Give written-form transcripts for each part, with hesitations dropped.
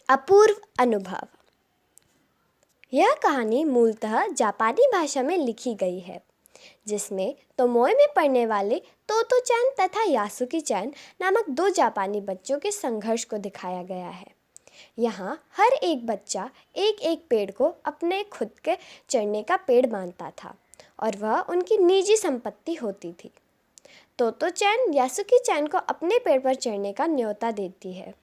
अपूर्व अनुभव। यह कहानी मूलतः जापानी भाषा में लिखी गई है, जिसमें तोमोए में पढ़ने वाले तोतो-चान तथा यासुकी-चान नामक दो जापानी बच्चों के संघर्ष को दिखाया गया है। यहाँ हर एक बच्चा एक एक पेड़ को अपने खुद के चढ़ने का पेड़ मानता था और वह उनकी निजी संपत्ति होती थी। तोतो-चान यासुकी-चान को अपने पेड़ पर चढ़ने का न्योता देती है।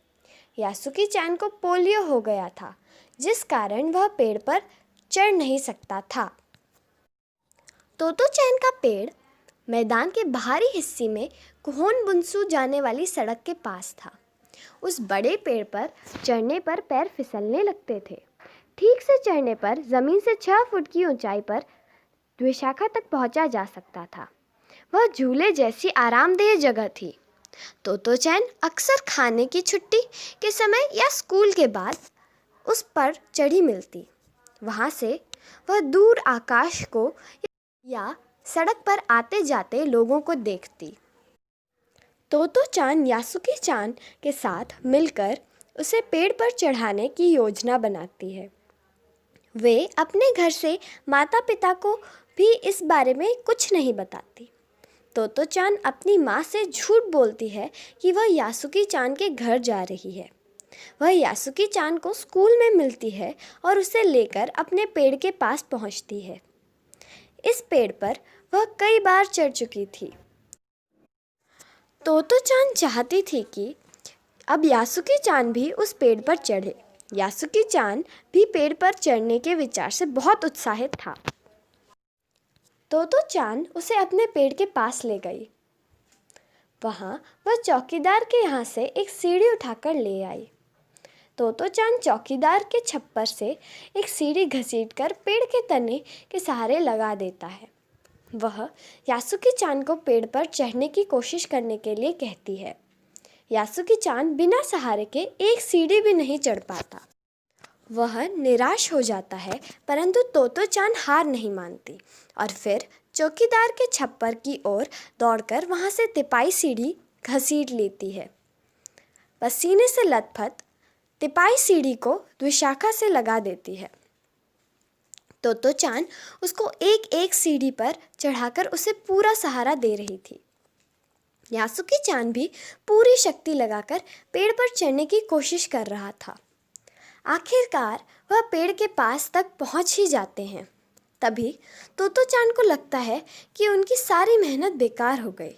यासुकी-चान को पोलियो हो गया था, जिस कारण वह पेड़ पर चढ़ नहीं सकता था। तोतो-चान का पेड़ मैदान के बाहरी हिस्से में कुहोन-बुन्सु जाने वाली सड़क के पास था। उस बड़े पेड़ पर चढ़ने पर पैर फिसलने लगते थे। ठीक से चढ़ने पर ज़मीन से 6 फुट की ऊंचाई पर द्विशाखा तक पहुंचा जा सकता था। वह झूले जैसी आरामदेह जगह थी। तोतो-चान अक्सर खाने की छुट्टी के समय या स्कूल के बाद उस पर चढ़ी मिलती। वहाँ से वह दूर आकाश को या सड़क पर आते जाते लोगों को देखती। तोतो-चान यासुकी-चान के साथ मिलकर उसे पेड़ पर चढ़ाने की योजना बनाती है। वे अपने घर से माता पिता को भी इस बारे में कुछ नहीं बताती। तोतो-चान अपनी माँ से झूठ बोलती है कि वह यासुकी-चान के घर जा रही है। वह यासुकी-चान को स्कूल में मिलती है और उसे लेकर अपने पेड़ के पास पहुँचती है। इस पेड़ पर वह कई बार चढ़ चुकी थी। तोतो-चान चाहती थी कि अब यासुकी-चान भी उस पेड़ पर चढ़े। यासुकी-चान भी पेड़ पर चढ़ने के विचार से बहुत उत्साहित था। तोतो-चान उसे अपने पेड़ के पास ले गई। वहाँ वह चौकीदार के यहाँ से एक सीढ़ी उठाकर ले आई। तोतो-चान चौकीदार के छप्पर से एक सीढ़ी घसीटकर पेड़ के तने के सहारे लगा देता है। वह यासुकी-चान को पेड़ पर चढ़ने की कोशिश करने के लिए कहती है। यासुकी-चान बिना सहारे के एक सीढ़ी भी नहीं चढ़ पाता। वह निराश हो जाता है, परंतु तोतो-चान हार नहीं मानती और फिर चौकीदार के छप्पर की ओर दौड़कर वहां से तिपाई सीढ़ी घसीट लेती है। पसीने से लथपथ तिपाई सीढ़ी को द्विशाखा से लगा देती है। तोतो-चान उसको एक एक सीढ़ी पर चढ़ाकर उसे पूरा सहारा दे रही थी। यासुकी-चान भी पूरी शक्ति लगाकर पेड़ पर चढ़ने की कोशिश कर रहा था। आखिरकार वह पेड़ के पास तक पहुंच ही जाते हैं। तभी तोतो-चान को लगता है कि उनकी सारी मेहनत बेकार हो गई।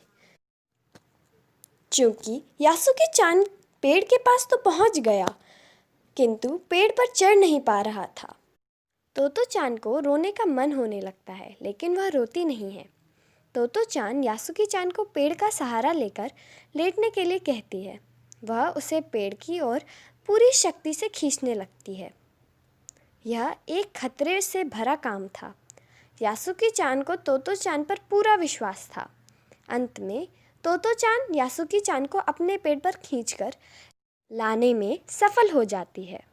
क्योंकि यासुकी-चान पेड़ के पास तो पहुंच गया, किंतु पेड़ पर चढ़ नहीं पा रहा था। तोतो-चान को रोने का मन होने लगता है, लेकिन वह रोती नहीं है। तोतो-चान यासुकी-चान को पेड़ का सहारा लेकर लेटने के लिए कहती है। वह उसे पेड़ की ओर पूरी शक्ति से खींचने लगती है। यह एक खतरे से भरा काम था। यासुकी-चान को तोतो-चान पर पूरा विश्वास था। अंत में तोतो-चान यासुकी-चान को अपने पेड़ पर खींचकर लाने में सफल हो जाती है।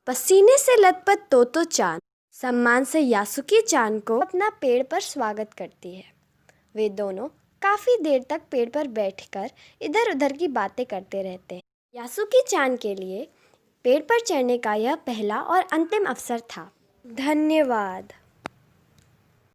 पसीने से लथपथ तोतो-चान सम्मान से यासुकी-चान को अपना पेड़ पर स्वागत करती है। वे दोनों काफ़ी देर तक पेड़ पर बैठकर इधर उधर की बातें करते रहते हैं। यासुकी-चान के लिए पेड़ पर चढ़ने का यह पहला और अंतिम अवसर था। धन्यवाद।